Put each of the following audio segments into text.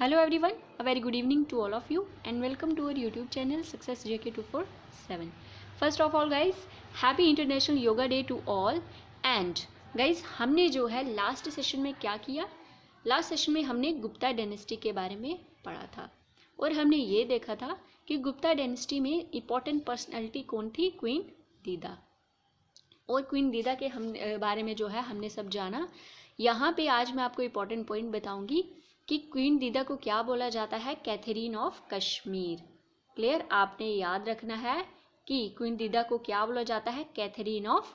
Hello everyone, a very good evening to all of you and welcome to our YouTube channel Success JK247. First of all guys, Happy International Yoga Day to all and guys हमने जो है last session में क्या किया, last session में हमने Gupta dynasty के बारे में पढ़ा था और हमने ये देखा था कि गुप्ता डायनेस्टी में इम्पॉर्टेंट पर्सनैलिटी कौन थी, क्वीन दीदा। और क्वीन दीदा के हम बारे में जो है हमने सब जाना। यहाँ पे आज मैं आपको इम्पॉर्टेंट पॉइंट बताऊंगी कि क्वीन दीदा को क्या बोला जाता है, कैथरीन ऑफ कश्मीर। क्लियर, आपने याद रखना है कि क्वीन दीदा को क्या बोला जाता है, Catherine of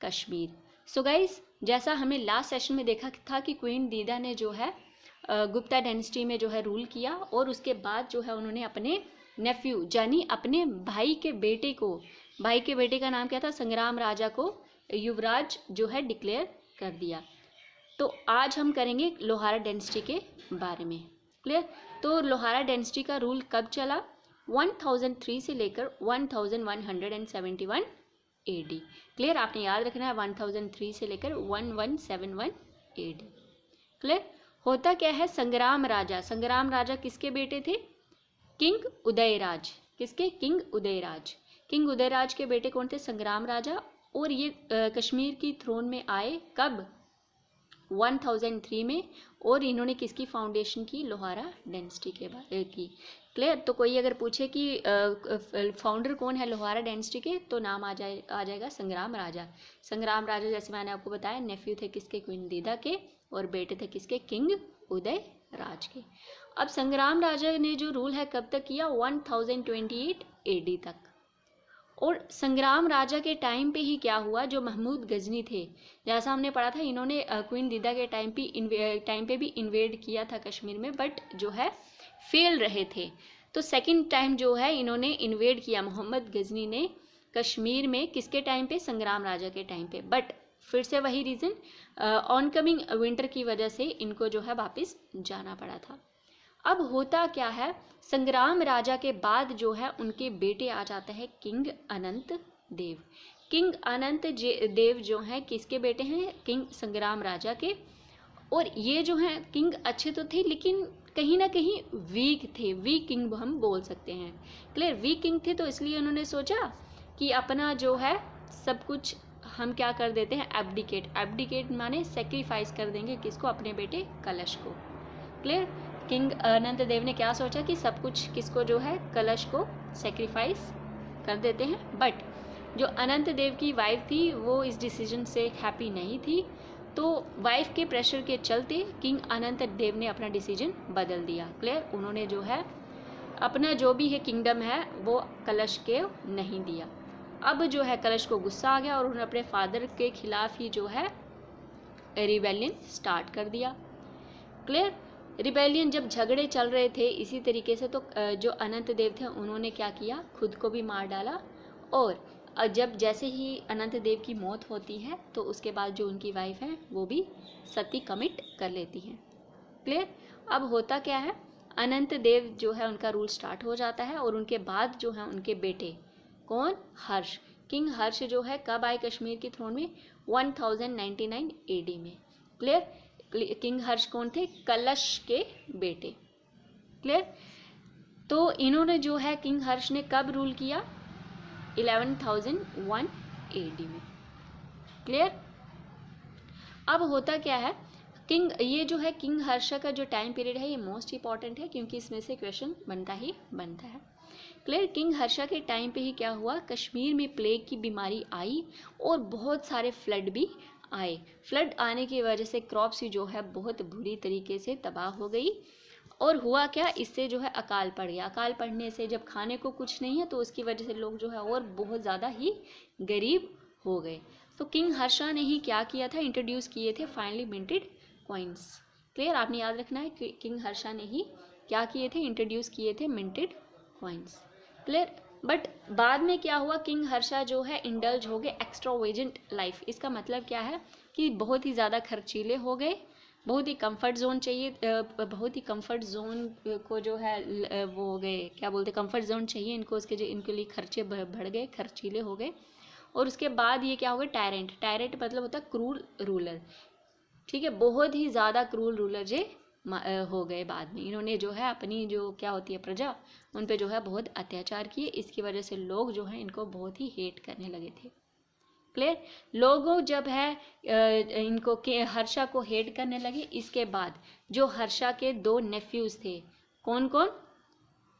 Kashmir. So guys, जैसा हमने लास्ट सेशन में देखा था कि क्वीन दीदा ने जो है गुप्ता डायनेस्टी में जो है रूल किया और उसके बाद जो है उन्होंने अपने नेफ्यू यानी अपने भाई के बेटे को, भाई के बेटे का नाम क्या था, संग्राम राजा को युवराज जो है डिक्लेयर कर दिया। तो आज हम करेंगे लोहारा डायनेस्टी के बारे में। क्लियर, तो लोहारा डायनेस्टी का रूल कब चला, 1003 से लेकर 1171 AD। क्लियर, आपने याद रखना है 1003 से लेकर 1171 AD। क्लियर, होता क्या है, संग्राम राजा किसके बेटे थे, किंग उदयराज। किसके, किंग उदयराज। किंग उदयराज के बेटे कौन थे, संग्राम राजा। और ये कश्मीर की थ्रोन में आए कब, 1003 में। और इन्होंने किसकी फाउंडेशन की, लोहारा डायनेस्टी के बारे की। क्लियर, तो कोई अगर पूछे कि फाउंडर कौन है लोहारा डायनेस्टी के, तो नाम आ जाएगा संग्राम राजा। संग्राम राजा जैसे मैंने आपको बताया नेफ्यू थे किसके, क्वीन दीदा के, और बेटे थे किसके, किंग उदय राज के। अब संग्राम राजा ने जो रूल है कब तक किया, 1028 AD तक। और संग्राम राजा के टाइम पे ही क्या हुआ, जो महमूद गजनी थे, जैसा हमने पढ़ा था, इन्होंने क्वीन दीदा के टाइम पे भी इन्वेड किया था कश्मीर में, बट जो है फेल रहे थे। तो सेकंड टाइम जो है इन्होंने इन्वेड किया मोहम्मद गजनी ने कश्मीर में, किसके टाइम पे, संग्राम राजा के टाइम पे। बट फिर से वही रीज़न, ऑनकमिंग विंटर की वजह से इनको जो है वापस जाना पड़ा था। अब होता क्या है, संग्राम राजा के बाद जो है उनके बेटे आ जाते हैं किंग अनंत देव। किंग अनंत देव जो हैं किसके बेटे हैं, किंग संग्राम राजा के। और ये जो हैं किंग अच्छे तो थे लेकिन कहीं ना कहीं वीक थे, वीक किंग हम बोल सकते हैं। क्लियर, वीक किंग थे, तो इसलिए उन्होंने सोचा कि अपना जो है सब कुछ हम क्या कर देते हैं, एब्डिकेट माने सेक्रीफाइस कर देंगे किसको, अपने बेटे कलश को। क्लियर, किंग अनंत देव ने क्या सोचा कि सब कुछ किसको जो है, कलश को सेक्रीफाइस कर देते हैं। बट जो अनंत देव की वाइफ थी वो इस डिसीजन से हैप्पी नहीं थी, तो वाइफ के प्रेशर के चलते किंग अनंत देव ने अपना डिसीजन बदल दिया। क्लियर, उन्होंने जो है अपना जो भी है किंगडम है वो कलश के नहीं दिया। अब जो है कलश को गुस्सा आ गया और उन्होंने अपने फादर के खिलाफ ही जो है रिबेलियन स्टार्ट कर दिया। क्लियर, रिबेलियन जब झगड़े चल रहे थे इसी तरीके से, तो जो अनंत देव थे उन्होंने क्या किया, खुद को भी मार डाला। और जब जैसे ही अनंत देव की मौत होती है तो उसके बाद जो उनकी वाइफ है वो भी सती कमिट कर लेती हैं। क्लियर, अब होता क्या है, अनंत देव जो है उनका रूल स्टार्ट हो जाता है और उनके बाद जो है उनके बेटे कौन, हर्ष, किंग हर्ष जो है कब आए कश्मीर की थ्रोन में, 1099 AD में। क्लियर, किंग हर्ष कौन थे, कलश के बेटे। क्लियर, तो इन्होंने जो है किंग हर्ष ने कब रूल किया, 1101 AD में। क्लियर, अब होता क्या है, ये जो है किंग हर्ष का जो टाइम पीरियड है ये मोस्ट इंपॉर्टेंट है क्योंकि इसमें से क्वेश्चन बनता है। क्लियर, किंग हर्षा के टाइम पे ही क्या हुआ, कश्मीर में प्लेग की बीमारी आई और बहुत सारे फ्लड भी आए। फ्लड आने की वजह से क्रॉप्स जो है बहुत बुरी तरीके से तबाह हो गई। और हुआ क्या, इससे जो है अकाल पड़ गया। अकाल पड़ने से जब खाने को कुछ नहीं है तो उसकी वजह से लोग जो है और बहुत ज़्यादा ही गरीब हो गए। तो किंग हर्षा ने ही क्या किया था, इंट्रोड्यूस किए थे फाइनली मिंटेड कॉइन्स। क्लियर, आपने याद रखना है कि किंग हर्षा ने ही क्या किए थे, इंट्रोड्यूस किए थे मिंटेड कॉइन्स। क्लियर, बट बाद में क्या हुआ, किंग हर्षा जो है इंडल्ज हो गए एक्स्ट्रावेजेंट लाइफ। इसका मतलब क्या है कि बहुत ही ज़्यादा खर्चीले हो गए, बहुत ही कंफर्ट जोन चाहिए, बहुत ही कंफर्ट जोन को जो है वो हो गए, क्या बोलते, कंफर्ट जोन चाहिए इनको, उसके जो इनके लिए खर्चे बढ़ गए, खर्चीले हो गए। और उसके बाद ये क्या हो गए, टायरेंट मतलब होता है क्रूर रूलर। ठीक है, बहुत ही ज़्यादा क्रूर रूलर जे हो गए बाद में। इन्होंने जो है अपनी जो क्या होती है प्रजा, उन पे जो है बहुत अत्याचार किए। इसकी वजह से लोग जो हैं इनको बहुत ही हेट करने लगे थे। क्लियर। लोगों जब है इनको के हर्षा को हेट करने लगे, इसके बाद जो हर्षा के 2 नेफ्यूज थे, कौन कौन,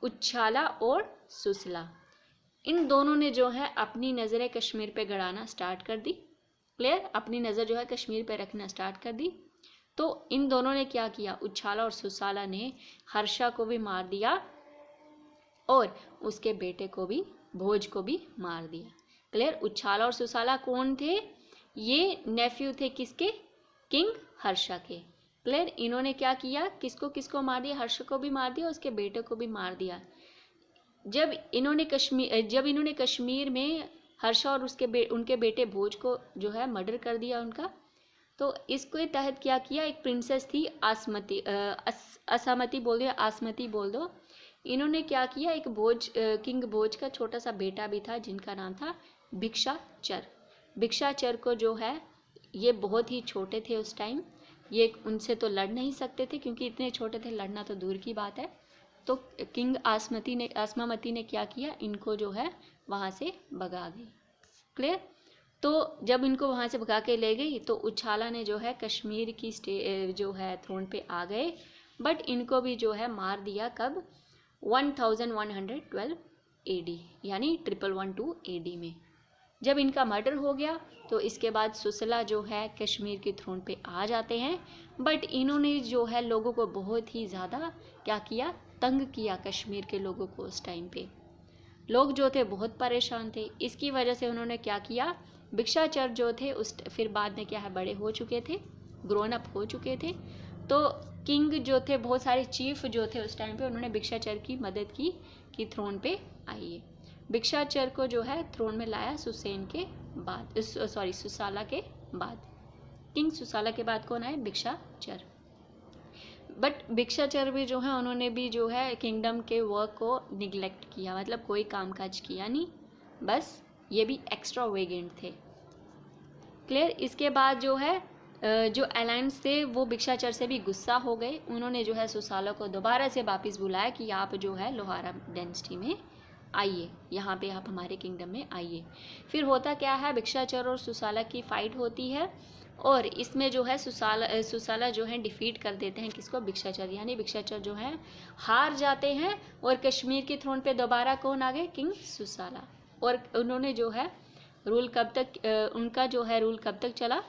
उच्छाला और सुसला, इन दोनों ने जो है अपनी नज़रें कश्मीर पे गड़ाना स्टार्ट कर दी। क्लियर। अपनी नज़र जो है कश्मीर पे रखना स्टार्ट कर दी। तो इन दोनों ने क्या किया, उच्छाला और सुसाला ने हर्षा को भी मार दिया और उसके बेटे को भी, भोज को भी मार दिया। क्लियर। उच्छाला और सुसाला कौन थे, ये नेफ्यू थे किसके, किंग हर्षा के। क्लियर। इन्होंने क्या किया, किसको किसको मार दिया, हर्ष को भी मार दिया, उसके बेटे को भी मार दिया। जब इन्होंने कश्मीर में हर्षा और उनके बेटे भोज को जो है मर्डर कर दिया उनका, तो इसके तहत क्या किया, एक प्रिंसेस थी असमति बोल दो या आसमती बोल दो, इन्होंने क्या किया, एक किंग भोज का छोटा सा बेटा भी था जिनका नाम था भिक्षाचर। भिक्षाचर को जो है, ये बहुत ही छोटे थे उस टाइम, ये उनसे तो लड़ नहीं सकते थे क्योंकि इतने छोटे थे, लड़ना तो दूर की बात है। तो किंग आसमामती ने क्या किया, इनको जो है वहाँ से भगा गई। क्लियर। तो जब इनको वहाँ से भगा के ले गई तो उच्छाला ने जो है कश्मीर की जो है थ्रोन पे आ गए, बट इनको भी जो है मार दिया कब, 1112 AD यानी 1112 AD में। जब इनका मर्डर हो गया तो इसके बाद सुसला जो है कश्मीर के थ्रोन पे आ जाते हैं, बट इन्होंने जो है लोगों को बहुत ही ज़्यादा क्या किया, तंग किया कश्मीर के लोगों को। उस टाइम पे लोग जो थे बहुत परेशान थे। इसकी वजह से उन्होंने क्या किया, भिक्षाचर जो थे फिर बाद में क्या है, बड़े हो चुके थे, ग्रोन अप हो चुके थे, तो किंग जो थे, बहुत सारे चीफ जो थे उस टाइम पे, उन्होंने भिक्षाचर की मदद की कि थ्रोन पे आइए। भिक्षाचर को जो है थ्रोन में लाया सुसाला के बाद। किंग सुसाला के बाद कौन आए, भिक्षाचर। बट भिक्षाचर भी जो है, उन्होंने भी जो है किंगडम के वर्क को निगलेक्ट किया, मतलब कोई कामकाज किया नहीं, बस ये भी एक्स्ट्रा वेगेंट थे। क्लियर। इसके बाद जो है जो अलायंस थे वो भिक्षाचर से भी गुस्सा हो गए। उन्होंने जो है सुसाला को दोबारा से वापस बुलाया कि आप जो है लोहारा डायनेस्टी में आइए, यहाँ पे आप हमारे किंगडम में आइए। फिर होता क्या है, भिक्षाचर और सुसाला की फाइट होती है और इसमें जो है सुसाला जो है डिफीट कर देते हैं किसको, भिक्षाचर, यानी भिक्षाचर जो है हार जाते हैं और कश्मीर के थ्रोन पे दोबारा कौन आ गए, किंग सुसाला। और उन्होंने जो है रूल कब तक, उनका जो है रूल कब तक चला,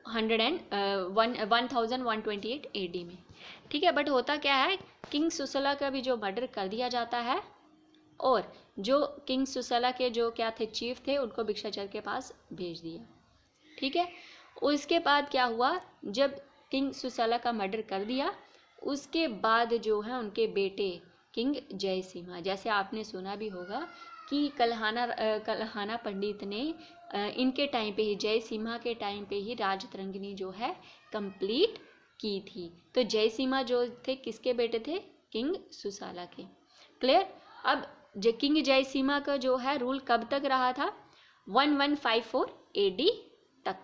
1128 AD में। ठीक है। बट होता क्या है, किंग सुसला का भी जो मर्डर कर दिया जाता है और जो किंग सुसला के जो क्या थे, चीफ थे, उनको भिक्षाचर के पास भेज दिया। ठीक है। उसके बाद क्या हुआ, जब किंग सुसला का मर्डर कर दिया, उसके बाद जो है उनके बेटे किंग जयसिम्हा, जैसे आपने सुना भी होगा कि कल्हाना पंडित ने इनके टाइम पे ही, जयसिम्हा के टाइम पे ही राजतरंगिणी जो है कंप्लीट की थी। तो जयसिम्हा जो थे किसके बेटे थे, किंग सुसाला के। क्लियर। अब किंग जयसिम्हा का जो है रूल कब तक रहा था, 1154 AD तक।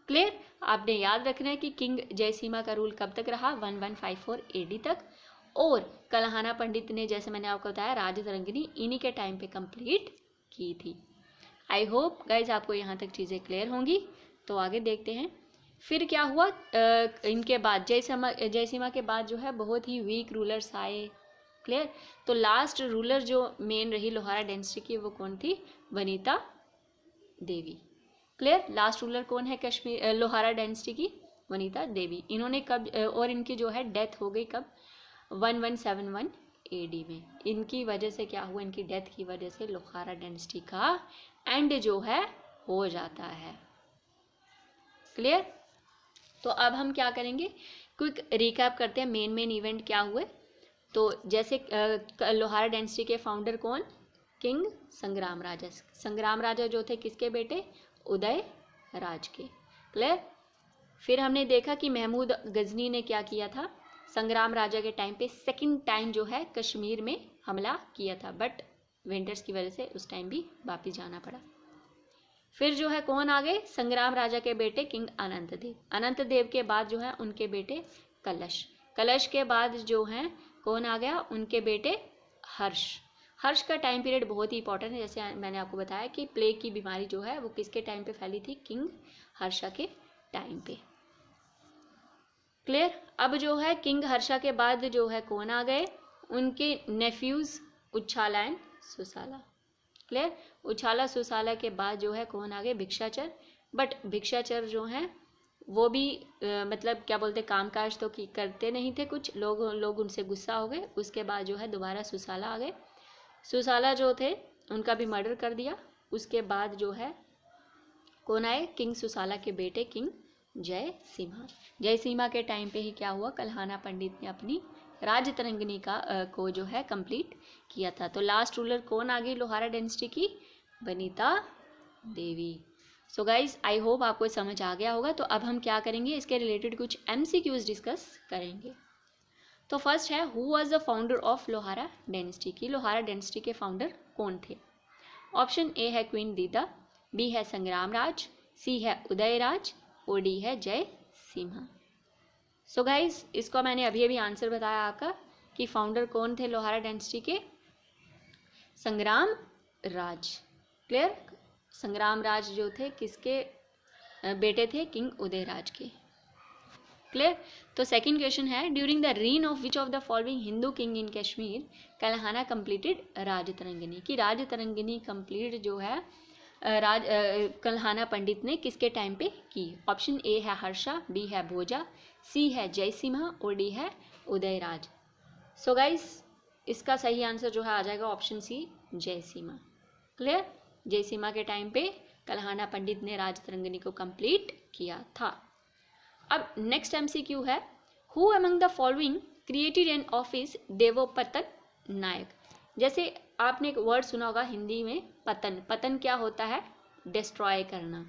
क्लियर। आपने याद रखना है कि किंग जयसिम्हा का रूल कब तक रहा, 1154 AD तक। और कल्हाना पंडित ने, जैसे मैंने आपको बताया, राजतरंगिणी इन्हीं के टाइम पे कंप्लीट की थी। आई होप गाइज आपको यहाँ तक चीज़ें क्लियर होंगी। तो आगे देखते हैं फिर क्या हुआ। इनके बाद जयसिम्हा के बाद जो है बहुत ही वीक रूलर्स आए। क्लियर। तो लास्ट रूलर जो मेन रही लोहारा डायनेस्टी की, वो कौन थी, वनिता देवी। क्लियर। लास्ट रूलर कौन है लोहारा डायनेस्टी की, वनिता देवी। इन्होंने कब, और इनकी जो है डेथ हो गई कब, 1171 AD में। इनकी वजह से क्या हुआ, इनकी डेथ की वजह से लोहारा डायनेस्टी का एंड जो है हो जाता है। क्लियर। तो अब हम क्या करेंगे, क्विक रिकैप करते हैं मेन इवेंट क्या हुए। तो जैसे लोहारा डायनेस्टी के फाउंडर कौन, किंग संग्राम राजा। संग्राम राजा जो थे किसके बेटे, उदय राज के। क्लियर। फिर हमने देखा कि महमूद गजनी ने क्या किया था, संग्राम राजा के टाइम पे सेकंड टाइम जो है कश्मीर में हमला किया था, बट विंटर्स की वजह से उस टाइम भी वापस जाना पड़ा। फिर जो है कौन आ गए, संग्राम राजा के बेटे किंग अनंत देव। अनंत देव के बाद जो है उनके बेटे कलश। कलश के बाद जो है कौन आ गया, उनके बेटे हर्ष। हर्ष का टाइम पीरियड बहुत ही इंपॉर्टेंट है, जैसे मैंने आपको बताया कि प्लेग की बीमारी जो है वो किसके टाइम पे फैली थी, किंग हर्षा के टाइम पे। क्लियर। अब जो है किंग हर्षा के बाद जो है कौन आ गए, उनके नेफ्यूज उच्छाला एंड सुसाला। क्लियर। उच्छाला सुसाला के बाद जो है कौन आ गए, भिक्षाचर। बट भिक्षाचर जो है वो भी मतलब क्या बोलते, कामकाज तो करते नहीं थे, कुछ लोग उनसे गुस्सा हो गए। उसके बाद जो है दोबारा सुसाला आ गए। सुसाला जो थे उनका भी मर्डर कर दिया। उसके बाद जो है कौन आए, किंग सुसाला के बेटे किंग जय सिम्हा। जय सिम्हा के टाइम पे ही क्या हुआ, कल्हाना पंडित ने अपनी राजतरंगिणी को जो है कंप्लीट किया था। तो लास्ट रूलर कौन आ गई लोहारा डायनेस्टी की, वनिता देवी। सो गाइज आई होप आपको समझ आ गया होगा। तो अब हम क्या करेंगे, इसके रिलेटेड कुछ MCQs डिस्कस करेंगे। तो फर्स्ट है, who was the founder of Lohara dynasty की, लोहारा डायनेस्टी के फाउंडर कौन थे। ऑप्शन ए है क्वीन दीदा, बी है संग्राम राज, सी है उदयराज और डी है जय सिम्हा। सो गाइज इसको मैंने अभी अभी आंसर बताया आपका कि फाउंडर कौन थे लोहारा डायनेस्टी के, संग्राम राज। क्लियर। संग्राम राज जो थे किसके बेटे थे, किंग उदयराज के। क्लियर। तो सेकंड क्वेश्चन है, during the reign of which of the following Hindu king in Kashmir Kalhana completed Rajatarangini की, राजतरंगिणी कंप्लीट जो है कल्हाना पंडित ने किसके टाइम पे की। ऑप्शन ए है हर्षा, बी है भोजा, सी है जय सिम्हा और डी है उदयराज। सो गाइस इसका सही आंसर जो है आ जाएगा ऑप्शन सी, जय सिम्हा। क्लियर। जय सिम्हा के टाइम पे कल्हाना पंडित ने राजतरंगिणी को कंप्लीट किया था। अब नेक्स्ट MCQ है, who among the following created an office देवोपतन नायक। जैसे आपने एक वर्ड सुना होगा हिंदी में पतन, पतन क्या होता है, डिस्ट्रॉय करना।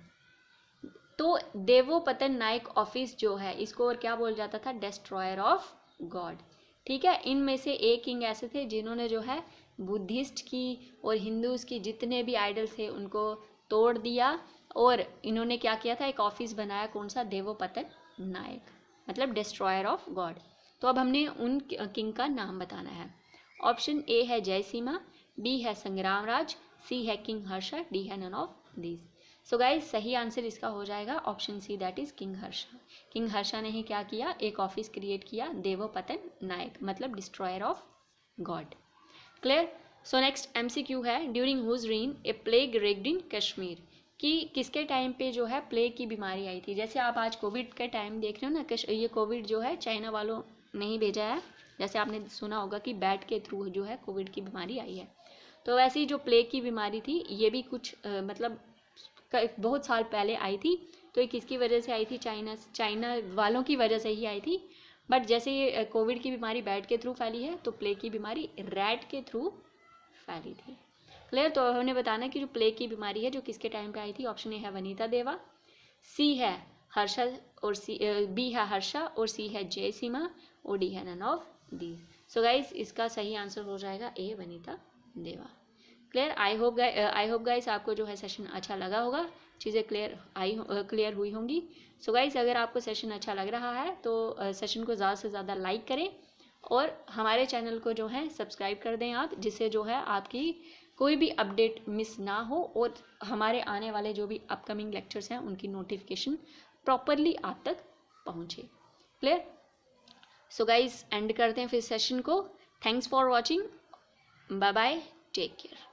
तो देवोपतन नायक ऑफिस जो है इसको और क्या बोल जाता था, डिस्ट्रॉयर ऑफ गॉड। ठीक है। इनमें से एक किंग ऐसे थे जिन्होंने जो है बुद्धिस्ट की और हिंदूज की जितने भी आइडल थे उनको तोड़ दिया और इन्होंने क्या किया था, एक ऑफिस बनाया, कौन सा, देवोपतन नायक, मतलब डिस्ट्रॉयर ऑफ गॉड। तो अब हमने उन किंग का नाम बताना है। ऑप्शन ए है जय सिम्हा, बी है संग्राम राज, सी है किंग हर्षा, डी है none of these. So guys सही आंसर इसका हो जाएगा option C, that is king Harsha. King Harsha ने ही क्या किया, एक ऑफिस क्रिएट किया, देवोपतन नायक, मतलब destroyer of God. Clear. So next MCQ है, ड्यूरिंग हुज रीन ए प्लेग रेग्ड इन कश्मीर कि किसके टाइम पे जो है प्लेग की बीमारी आई थी। जैसे आप आज कोविड के टाइम देख रहे हो ना, ये कोविड जो है चाइना वालों ने ही भेजा है। जैसे आपने सुना होगा कि बैट के थ्रू जो है कोविड की बीमारी आई है। तो वैसे ही जो प्लेग की बीमारी थी ये भी कुछ मतलब बहुत साल पहले आई थी। तो ये किसकी वजह से आई थी, चाइना वालों की वजह से ही आई थी। बट जैसे ये कोविड की बीमारी बैट के थ्रू फैली है तो प्लेग की बीमारी रैट के थ्रू फैली थी। क्लियर। तो हमने बताना कि जो प्लेग की बीमारी है जो किसके टाइम पे आई थी। ऑप्शन ए है वनिता देवा, सी है हर्षा और बी है हर्षा और सी है जय सिम्हा और डी है none of these. So guys इसका सही आंसर हो जाएगा ए, वनिता देवा। क्लियर। आई होप गाइस आपको जो है सेशन अच्छा लगा होगा, चीज़ें क्लियर हुई होंगी। सो गाइस अगर आपको सेशन अच्छा लग रहा है तो सेशन को ज़्यादा से ज़्यादा लाइक करें और हमारे चैनल को जो है सब्सक्राइब कर दें आप, जिससे जो है आपकी कोई भी अपडेट मिस ना हो और हमारे आने वाले जो भी अपकमिंग लेक्चर्स हैं उनकी नोटिफिकेशन प्रॉपरली आप तक पहुँचे। क्लियर। सो गाइस एंड करते हैं फिर सेशन को। Thanks for watching, bye bye, take care.